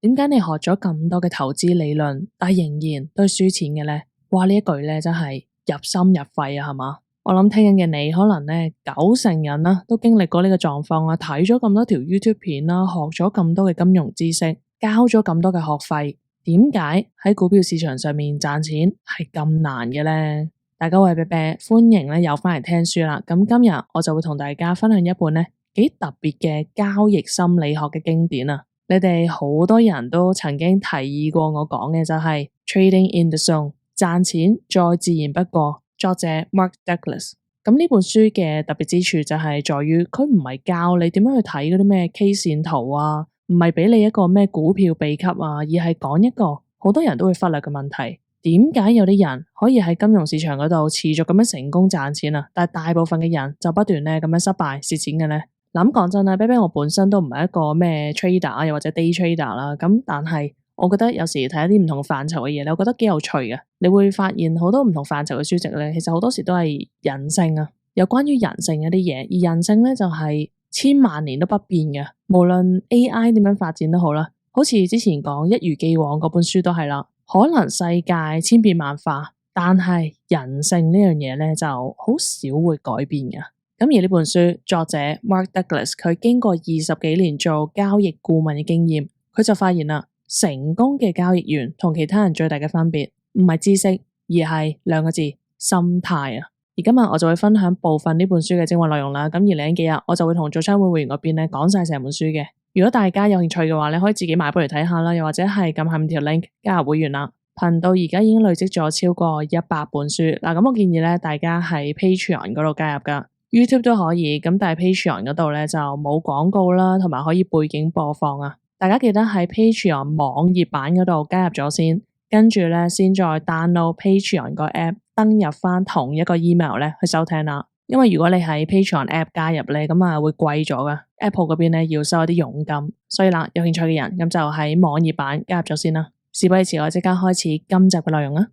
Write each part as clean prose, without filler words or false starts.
點解你學咗咁多嘅投資理論，但係仍然都係輸錢嘅咧？哇！呢一句咧真係入心入肺啊，係嘛？我諗聽緊嘅你，可能咧90%人啦都經歷過呢個狀況啦，睇咗咁多條 YouTube 片啦，學咗咁多嘅金融知識，交咗咁多嘅學費，點解喺股票市場上面賺錢係咁難嘅咧？大家好，我係啤啤，歡迎咧又翻嚟聽書啦。咁今日我就會同大家分享一本咧幾特別嘅交易心理學嘅經典啊！你哋好多人都曾經提議過我講嘅就係 Trading in the Zone， 賺錢再自然不過。作者 Mark Douglas。咁呢本書嘅特別之處就係在於佢唔係教你點樣去睇嗰啲咩 K 線圖啊，唔係俾你一個咩股票秘笈啊，而係講一個好多人都會忽略嘅問題：點解有啲人可以喺金融市場嗰度持續咁樣成功賺錢啊，但係大部分嘅人就不斷咧咁樣失敗蝕錢嘅咧？咁講真啦，啤啤我本身都唔係一個咩 trader 又或者 day trader 啦，咁但係我覺得有時睇一啲唔同範疇嘅嘢咧，我覺得幾有趣嘅。你會發現好多唔同範疇嘅書籍咧，其實好多時都係人性啊，有關於人性一啲嘢，而人性咧就係千萬年都不變嘅，無論 AI 點樣發展都好啦。好似之前講一如既往嗰本書都係啦，可能世界千變萬化，但係人性呢樣嘢咧就好少會改變嘅。咁而呢本書作者 Mark Douglas 佢經過20幾年做交易顧問嘅經驗，佢就發現啦，成功嘅交易員同其他人最大嘅分別唔係知識，而係兩個字：心態啊！而今日我就會分享部分呢本書嘅精華內容啦。咁而嚟緊幾日我就會同早餐會員嗰邊咧講晒成本書嘅。如果大家有興趣嘅話，你可以自己買本嚟睇下啦，又或者係撳下面條 link 加入會員啦。頻道而家已經累積咗超過100本書嗱，咁我建議咧大家喺 Patreon 嗰度加入噶。YouTube 都可以，咁但係 Patreon 嗰度咧就冇廣告啦，同埋可以背景播放啊。大家記得喺 Patreon 網頁版嗰度加入咗先，跟住咧先再 download Patreon 個 app， 登入翻同一個 email 咧去收聽啦。因為如果你喺 Patreon app 加入咧，咁啊會貴咗噶。Apple 嗰邊咧要收一啲佣金，所以啦，有興趣嘅人咁就喺網頁版加入咗先啦。事不宜遲，我即刻開始今集嘅內容啦。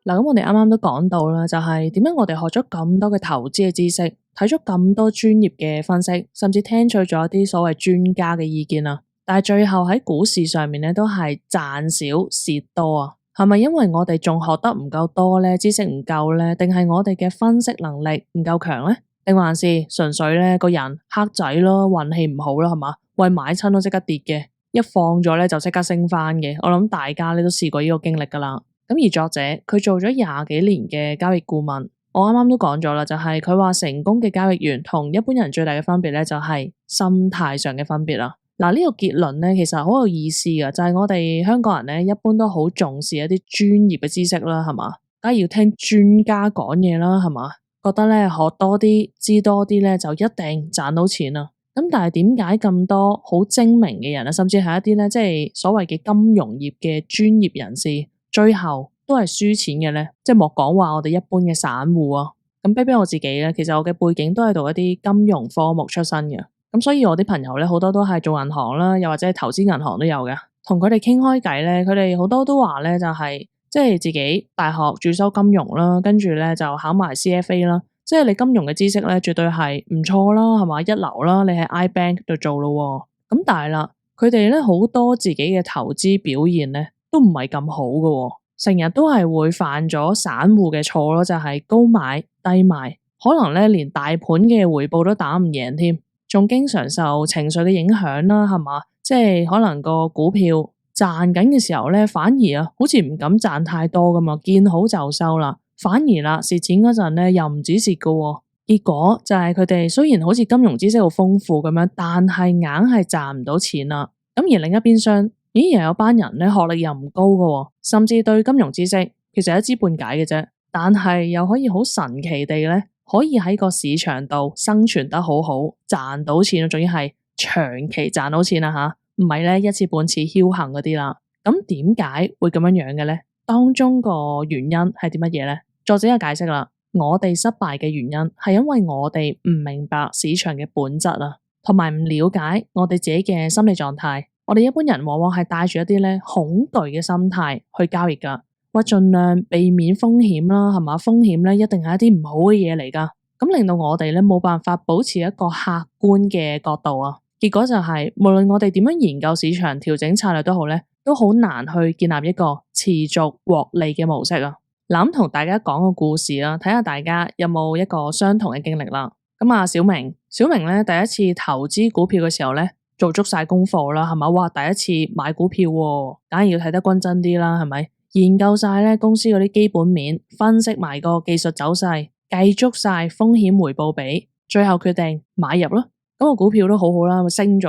嗱，咁我哋啱啱都講到啦，就係點解我哋學咗咁多嘅投資嘅知識，睇咗咁多專業嘅分析，甚至聽取咗一啲所謂專家嘅意見啊，但係最後喺股市上面咧都係賺少蝕多啊？係咪因為我哋仲學得唔夠多咧，知識唔夠咧，定係我哋嘅分析能力唔夠強咧？定還是純粹咧個人黑仔咯，運氣唔好啦，係嘛？喂，買親都即刻跌嘅，一放咗咧就即刻升翻嘅。我諗大家咧都試過呢個經歷噶啦。咁而作者佢做咗20幾年嘅交易顧問，我啱啱都講咗啦，就係佢話成功嘅交易員同一般人最大嘅分別咧，就係心態上嘅分別啦。嗱，呢個結論咧其實好有意思嘅，就係我哋香港人咧一般都好重視一啲專業嘅知識啦，係嘛？梗係要聽專家講嘢啦，係嘛？覺得咧學多啲知多啲咧就一定賺到錢啦。咁但係點解咁多好精明嘅人啊，甚至係一啲咧即係所謂嘅金融業嘅專業人士，最後都係輸錢嘅咧？即係莫講話我哋一般嘅散戶啊。咁比我自己咧，其實我嘅背景都係讀一啲金融科目出身嘅，咁所以我啲朋友咧好多都係做銀行啦，又或者係投資銀行都有嘅。同佢哋傾開偈咧，佢哋好多都話咧就係即係自己大學主修金融啦，跟住咧就考埋 CFA 啦，即係你金融嘅知識咧絕對係唔錯啦，係嘛？一流啦，你喺 iBank 度做咯。咁但係啦，佢哋咧好多自己嘅投資表現咧都唔係咁好嘅，成日都係會犯咗散戶嘅錯咯，就係高買低賣，可能咧連大盤嘅回報都打唔贏添，仲經常受情緒嘅影響啦，係嘛？即係可能個股票賺緊嘅時候咧，反而啊好似唔敢賺太多㗎嘛，見好就收啦，反而啦蝕錢嗰陣咧又唔止蝕㗎，結果就係佢哋雖然好似金融知識好豐富咁樣，但係硬係賺唔到錢啦。咁而另一邊廂，咦又有班人咧學歷又唔高㗎，甚至對金融知識其實一知半解嘅啫，但係又可以好神奇地咧，可以喺個市場度生存得好好，賺到錢，仲要係長期賺到錢啊吓，唔係咧一次半次僥倖嗰啲啦。咁點解會咁樣樣嘅咧？當中個原因係啲乜嘢咧？作者有解釋啦，我哋失敗嘅原因係因為我哋唔明白市場嘅本質啊，同埋唔了解我哋自己嘅心理狀態。我哋一般人往往係帶住一啲咧恐懼嘅心態去交易噶，話盡量避免風險啦，係嘛？風險咧一定係一啲唔好嘅嘢嚟噶。咁令到我哋咧冇辦法保持一個客觀嘅角度啊。結果就係，無論我哋點樣研究市場調整策略都好咧，都好難去建立一個持續獲利嘅模式啊。嗱，咁同大家講個故事啦，睇下大家有冇一個相同嘅經歷啦。咁啊，小明咧第一次投資股票嘅時候咧，做足晒功課啦，係咪？哇，第一次買股票喎，梗係要睇得均真啲啦，係咪？研究晒咧公司嗰啲基本面，分析埋個技術走勢，計足晒風險回報比，最後決定買入咯。咁個股票都好好啦，升咗，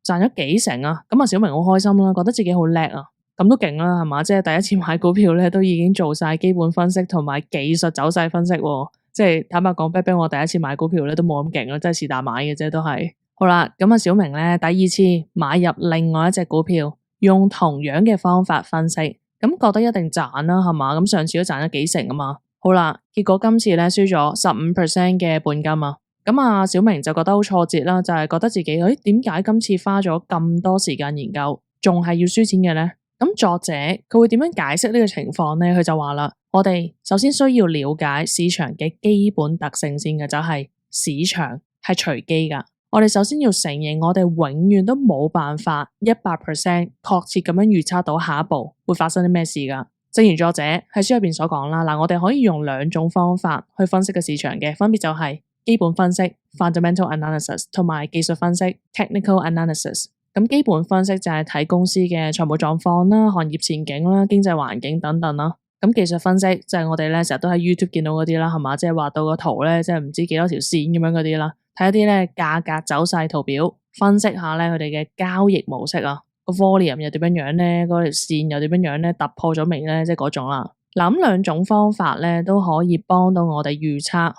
賺咗幾成啊！咁啊，小明好開心啦，覺得自己好叻啊，咁都勁啦，係嘛？即係第一次買股票咧，都已經做晒基本分析同埋技術走勢分析，即係坦白講，啤啤我第一次買股票咧都冇咁勁啦，即係是但買嘅啫，都係。好啦，咁啊，小明咧第二次買入另外一隻股票，用同樣嘅方法分析，咁覺得一定賺啦，係嘛？咁上次都賺咗幾成啊嘛。好啦，結果今次咧輸咗15% 嘅本金啊。咁啊，小明就覺得好挫折啦，就係覺得自己點解今次花咗咁多時間研究，仲係要輸錢嘅咧？咁作者佢會點樣解釋呢個情況咧？佢就話啦，我哋首先需要了解市場嘅基本特性先嘅，就係市場係隨機噶。我哋首先要承認，我哋永遠都冇辦法100%確切咁樣預測到下一步會發生啲咩事噶。正如作者喺書入邊所講啦，嗱，我哋可以用兩種方法去分析個市場嘅，分別就係基本分析 （fundamental analysis） 同埋技術分析 （technical analysis）。咁基本分析就係睇公司嘅財務狀況啦、行業前景啦、經濟環境等等啦。咁技術分析就係我哋咧成日都喺 YouTube 見到嗰啲啦，係嘛？即係畫到個圖咧，即係唔知幾多條線咁樣嗰啲啦，睇一啲咧價格走勢圖表，分析下咧佢哋嘅交易模式啊，個 volume 又點樣樣咧，嗰條線又點樣樣咧，突破咗未咧，即係嗰種啦。嗱，咁兩種方法咧都可以幫到我哋預測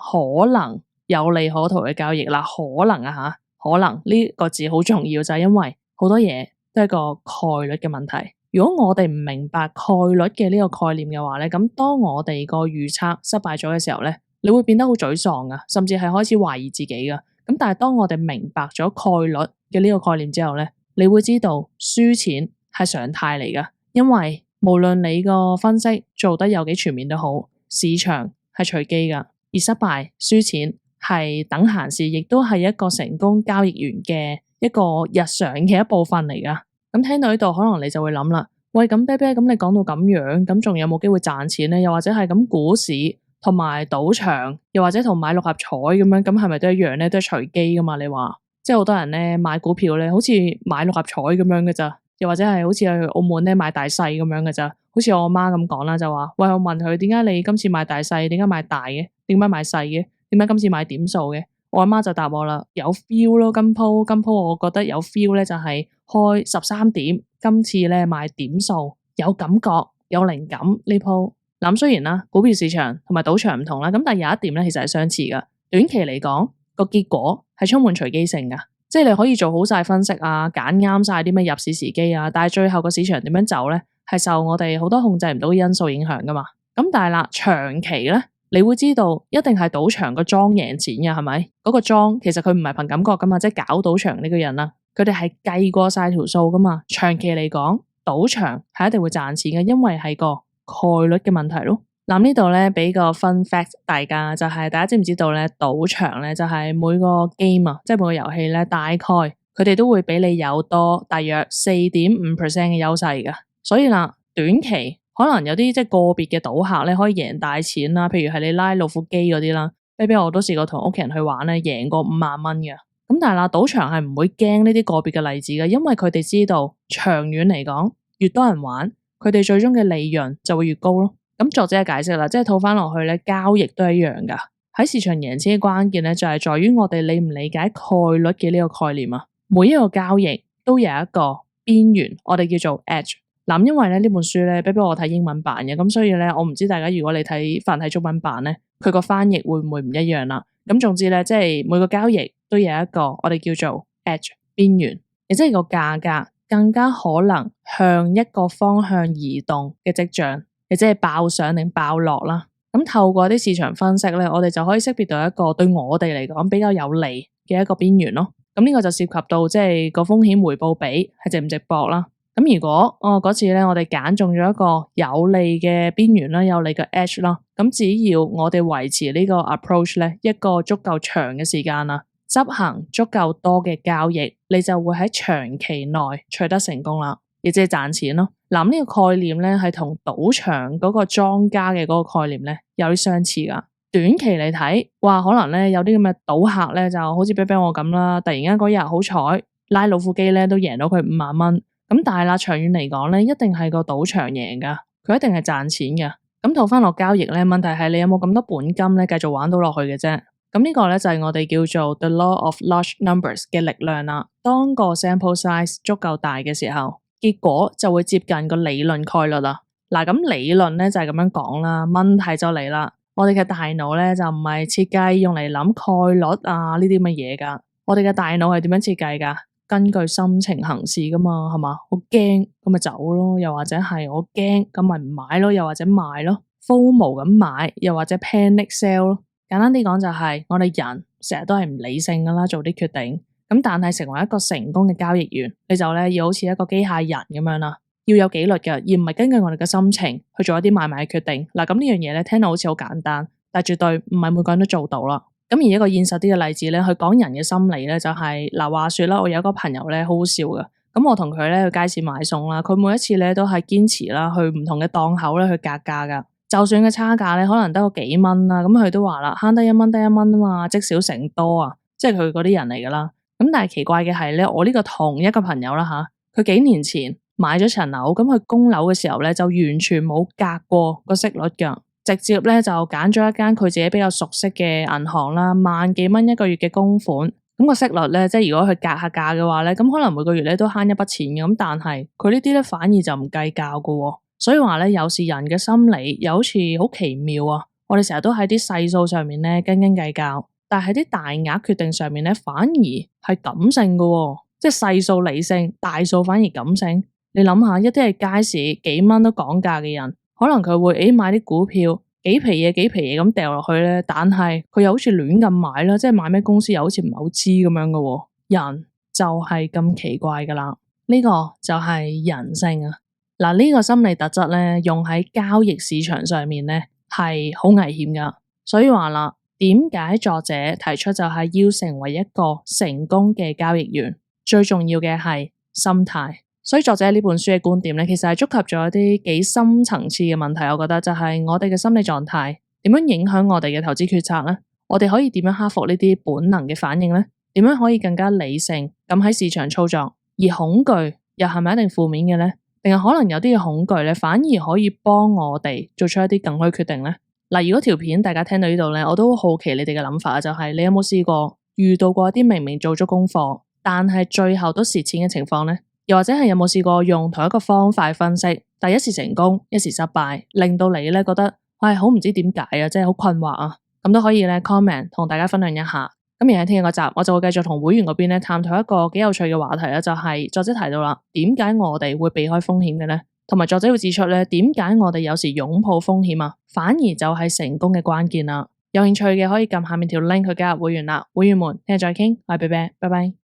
可能有利可圖嘅交易啦。可能啊吓，可能呢個字好重要，就係因為好多嘢都係個概率嘅問題。如果我哋唔明白概率嘅呢個概念嘅話咧，咁當我哋個預測失敗咗嘅時候咧，你會變得好沮喪噶，甚至係開始懷疑自己噶。咁但係當我哋明白咗概率嘅呢個概念之後咧，你會知道輸錢係常態嚟噶，因為無論你個分析做得有幾全面都好，市場係隨機噶，而失敗輸錢係等閒事，亦都係一個成功交易員嘅一個日常嘅一部分嚟噶。咁聽到呢度，可能你就會諗啦，喂，咁啤啤，咁你講到咁樣，咁仲有冇機會賺錢咧？又或者係咁股市同埋賭場，又或者同買六合彩咁樣，咁係咪都一樣咧？都係隨機噶嘛？你話，即係好多人咧買股票咧，好似買六合彩咁樣嘅咋？又或者係好似去澳門咧買大細咁樣嘅咋？好似我阿媽咁講啦，就話，喂，我問佢點解你今次買大細，點解買大嘅？點解買細嘅？點解今次買點數嘅？我阿媽就答我啦，有 feel 咯，今鋪我覺得有 feel 咧，就係開13點，今次咧買點數，有感覺，有靈感呢鋪。咁雖然啦，股票市場同埋賭場唔同啦，咁但係有一點咧，其實係相似噶。短期嚟講，個結果係充滿隨機性噶，即係你可以做好晒分析啊，揀啱晒啲咩入市時機啊，但係最後個市場點樣走咧，係受我哋好多控制唔到嘅因素影響噶嘛。咁但係啦，長期咧，你會知道一定係賭場個莊贏錢嘅，係咪？嗰個莊其實佢唔係憑感覺噶嘛，即係搞賭場呢個人啦，佢哋係計過晒條數噶嘛。長期嚟講，賭場係一定會賺錢嘅，因為係個概率嘅問題咯。嗱，呢度咧俾個 fun fact 大家，就係大家知唔知道咧？賭場咧就係每個 game 啊，即係每個遊戲咧，大概佢哋都會比你有多大約4.5% 嘅優勢噶。所以啦，短期可能有啲即係個別嘅賭客咧可以贏大錢啦，譬如係你拉老虎機嗰啲啦，比如我都試過同屋企人去玩咧，贏過5萬蚊嘅。咁但係啦，賭場係唔會驚呢啲個別嘅例子嘅，因為佢哋知道長遠嚟講，越多人玩，佢哋最終嘅利潤就會越高咯。咁作者嘅解釋啦，即係套翻落去咧，交易都係一樣噶。喺市場贏錢嘅關鍵咧，就係在於我哋理唔理解概率嘅呢個概念啊。每一個交易都有一個邊緣，我哋叫做 edge。嗱，因為咧呢本書咧，比我睇英文版嘅，咁所以咧，我唔知大家如果你睇繁體中文版咧，佢個翻譯會唔會唔一樣啦？咁總之咧，即係每個交易都有一個我哋叫做 edge 邊緣，亦即係個價格更加可能向一個方向移動嘅跡象。亦即係爆上定爆落啦，咁透過啲市場分析咧，我哋就可以識別到一個對我哋嚟講比較有利嘅一個邊緣咯。咁呢個就涉及到即係個風險回報比係值唔值博啦。咁如果嗰次咧，我哋揀中咗一個有利嘅邊緣啦，有利嘅 edge 啦，咁只要我哋維持呢個 approach 咧一個足夠長嘅時間啦，執行足夠多嘅交易，你就會喺長期內取得成功啦，亦即係賺錢咯。嗱，呢個概念咧係同賭場嗰個莊家嘅嗰個概念咧有啲相似噶。短期嚟睇，哇，可能咧有啲咁嘅賭客咧就好似比我咁啦，突然間嗰日好彩拉老虎機咧都贏到佢5萬蚊。咁但係啦，長遠嚟講咧，一定係個賭場贏噶，佢一定係賺錢嘅。咁套翻落交易咧，問題係你有冇咁多本金咧，繼續玩到落去嘅啫。咁呢個咧就係我哋叫做 The Law of Large Numbers 嘅力量啦。當個 sample size 足夠大嘅時候，結果就會接近個理論概率啦。嗱，咁理論咧就係咁樣講啦，問題就嚟啦。我哋嘅大腦咧就唔係設計用嚟諗概率啊呢啲咁嘅嘢噶，我哋嘅大腦係點樣設計噶？根據心情行事噶嘛，係嘛？好驚咁咪走咯，又或者係我驚咁咪唔買咯，又或者賣咯 ，FOMO 咁買，又或者 panic sell 咯。簡單啲講就係我哋人成日都係唔理性噶啦，做啲決定。咁但係成為一個成功嘅交易員，你就咧要好似一個機械人咁樣啦，要有紀律嘅，而唔係根據我哋嘅心情去做一啲買賣嘅決定。嗱，咁呢樣嘢咧聽到好似好簡單，但係絕對唔係每個人都做到啦。咁而一個現實啲嘅例子咧，去講人嘅心理咧，就係嗱，話說啦，我有一個朋友咧，好好笑嘅。咁我同佢咧去街市買餸啦，佢每一次咧都係堅持啦，去唔同嘅檔口咧去格價噶。就算嘅差價咧，可能得個幾蚊啦，咁佢都話啦，慳得1蚊得1蚊啊嘛，積少成多啊，即係佢嗰啲人嚟噶啦。咁但係奇怪嘅係咧，我呢個同一個朋友啦吓，佢幾年前買咗層樓，咁佢供樓嘅時候咧就完全冇格過個息率噶。直接咧就揀咗一間佢自己比較熟悉嘅銀行啦，萬幾蚊一個月嘅供款，咁個息率咧，即係如果佢格下價嘅話咧，咁可能每個月咧都慳一筆錢嘅，咁但係佢呢啲咧反而就唔計較嘅，所以話咧有時人嘅心理又好似好奇妙啊！我哋成日都喺啲細數上面咧斤斤計較，但係啲大額決定上面咧反而係感性嘅，即係細數理性，大數反而感性。你諗下，一啲係街市幾蚊都講價嘅人，可能佢會買啲股票幾皮嘢咁掉落去咧，但係佢又好似亂咁買啦，即係買咩公司又好似唔係好知咁樣嘅。人就係咁奇怪噶啦，呢個就係人性啊。嗱，呢個心理特質咧，用喺交易市場上面咧係好危險噶。所以話啦，點解作者提出就係要成為一個成功嘅交易員，最重要嘅係心態。所以作者呢本書嘅觀點咧，其實係觸及咗一啲幾深層次嘅問題。我覺得就係我哋嘅心理狀態點樣影響我哋嘅投資決策咧？我哋可以點樣克服呢啲本能嘅反應咧？點樣可以更加理性咁喺市場操作？而恐懼又係咪一定負面嘅咧？定係可能有啲嘅恐懼咧，反而可以幫我哋做出一啲更好嘅決定咧？嗱，如果條片大家聽到呢度咧，我都好奇你哋嘅諗法，就係你有冇試過遇到過一啲明明做咗功課，但係最後都蝕錢嘅情況咧？又或者係有冇試過用同一個方法分析，但一時成功，一時失敗，令到你咧覺得好唔知點解啊，即係好困惑啊，咁都可以咧 comment 同大家分享一下。咁而喺聽日嗰集，我就會繼續同會員嗰邊咧探討一個幾有趣嘅話題啦，就係作者提到啦，點解我哋會避開風險嘅咧？同埋作者會指出咧，點解我哋有時擁抱風險啊，反而就係成功嘅關鍵啦。有興趣嘅可以撳下面條 link 去加入會員啦。會員們，聽日再傾，我係 Bebe，拜拜。